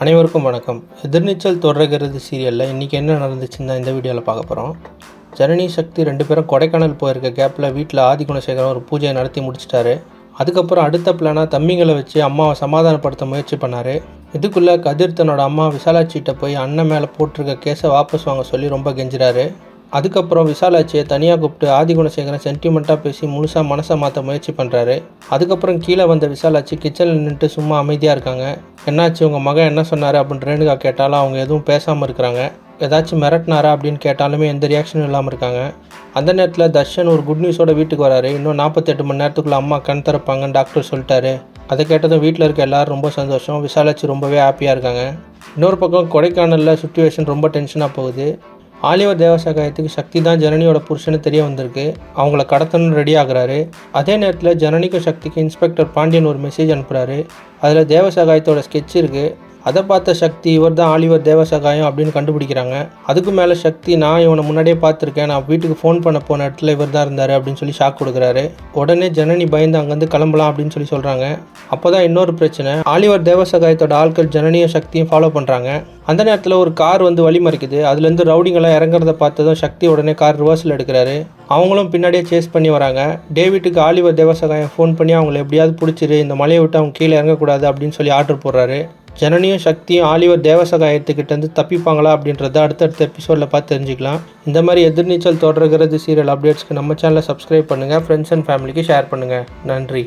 அனைவருக்கும் வணக்கம். எதிர்நீச்சல் தொடர்கிறது சீரியலில் இன்றைக்கி என்ன நடந்துச்சுன்னு தான் இந்த வீடியோவில் பார்க்க போகிறோம். ஜனனி சக்தி 2 பேரும் கொடைக்கானல் போயிருக்க கேப்பில் வீட்டில் ஆதிகுணசேகரன் ஒரு பூஜையை நடத்தி முடிச்சிட்டாரு. அதுக்கப்புறம் அடுத்த பிளானாக தம்பிங்களை வச்சு அம்மாவை சமாதானப்படுத்த முயற்சி பண்ணார். இதுக்குள்ளே கதிர் தன்னோட அம்மா விசாலாட்சிகிட்ட போய் அண்ணன் மேலே போட்டிருக்க கேஸை வாபஸ் வாங்க சொல்லி ரொம்ப கெஞ்சுறாரு. அதுக்கப்புறம் விசாலாட்சியை தனியாக கூப்பிட்டு ஆதிகுணசேகரன் சென்டிமெண்ட்டாக பேசி முழுசாக மனசை மாற்ற முயற்சி பண்ணுறாரு. அதுக்கப்புறம் கீழே வந்த விசாலாட்சி கிச்சனில் நின்றுட்டு சும்மா அமைதியாக இருக்காங்க. என்னாச்சு, உங்கள் மகன் என்ன சொன்னார் அப்படின்னு ரேணுகா கேட்டாலும் அவங்க எதுவும் பேசாமல் இருக்கிறாங்க. ஏதாச்சும் மிரட்டினாரா அப்படின்னு கேட்டாலுமே எந்த ரியாக்ஷனும் இல்லாமல் இருக்காங்க. அந்த நேரத்தில் தர்ஷன் ஒரு குட் நியூஸோட வீட்டுக்கு வராரு. இன்னும் 48 மணி நேரத்துக்குள்ளே அம்மா கண் திறப்பாங்கன்னு டாக்டர் சொல்லிட்டாரு. அதை கேட்டதும் வீட்டில் இருக்க எல்லோரும் ரொம்ப சந்தோஷம். விசாலாட்சி ரொம்பவே ஹாப்பியாக இருக்காங்க. இன்னொரு பக்கம் கொடைக்கானலில் சுச்சுவேஷன் ரொம்ப டென்ஷனாக போகுது. ஆலிவர் தேவசகாயத்துக்கு சக்தி தான் ஜனனியோட புருஷன்னு தெரிய வந்திருக்கு. அவங்கள கடத்தணும்னு ரெடி ஆகுறாரு. அதே நேரத்தில் ஜனனிக்கும் சக்திக்கு இன்ஸ்பெக்டர் பாண்டியன் ஒரு மெசேஜ் அனுப்புகிறாரு. அதில் தேவசகாயத்தோட ஸ்கெட்ச் இருக்குது. அதை பார்த்த சக்தி இவர் தான் ஆலிவர் தேவசகாயம் அப்படின்னு கண்டுபிடிக்கிறாங்க. அதுக்கு மேலே சக்தி, நான் இவனை முன்னாடியே பார்த்துருக்கேன், நான் வீட்டுக்கு ஃபோன் பண்ண போன இடத்துல இவர் தான் இருந்தார் அப்படின்னு சொல்லி ஷாக் கொடுக்குறாரு. உடனே ஜனனி பயந்து அங்கேருந்து கிளம்பலாம் அப்படின்னு சொல்லி சொல்கிறாங்க. அப்போ தான் இன்னொரு பிரச்சனை. ஆலிவர் தேவசகாயத்தோட ஆட்கள் ஜனனியும் சக்தியும் ஃபாலோ பண்ணுறாங்க. அந்த நேரத்தில் ஒரு கார் வந்து வழி மறிக்குது. அதுலேருந்து ரவுடிங்கெல்லாம் இறங்குறத பார்த்ததும் சக்தி உடனே கார் ரிவர்ஸில் எடுக்கிறாரு. அவங்களும் பின்னாடியே சேஸ் பண்ணி வராங்க. டேவிட்டுக்கு ஆலிவர் தேவசகாயம் ஃபோன் பண்ணி அவங்கள எப்படியாவது பிடிச்சிரு, இந்த மலையை விட்டு அவங்க கீழே இறங்கக்கூடாது அப்படின்னு சொல்லி ஆர்டர் போடுறாரு. ஜனனியும் சக்தியும் ஆலிவர் தேவசகாயத்துக்கிட்டேருந்து தப்பிப்பாங்களா அப்படின்றத அடுத்தடுத்த எபிசோடில் பார்த்து தெரிஞ்சுக்கலாம். இந்த மாதிரி எதிர்நீச்சல் தொடர்கிறது சீரியல் அப்டேட்ஸ்க்கு நம்ம சேனலை சப்ஸ்கிரைப் பண்ணுங்கள். ஃப்ரெண்ட்ஸ் அண்ட் ஃபேமிலிக்கு ஷேர் பண்ணுங்கள். நன்றி.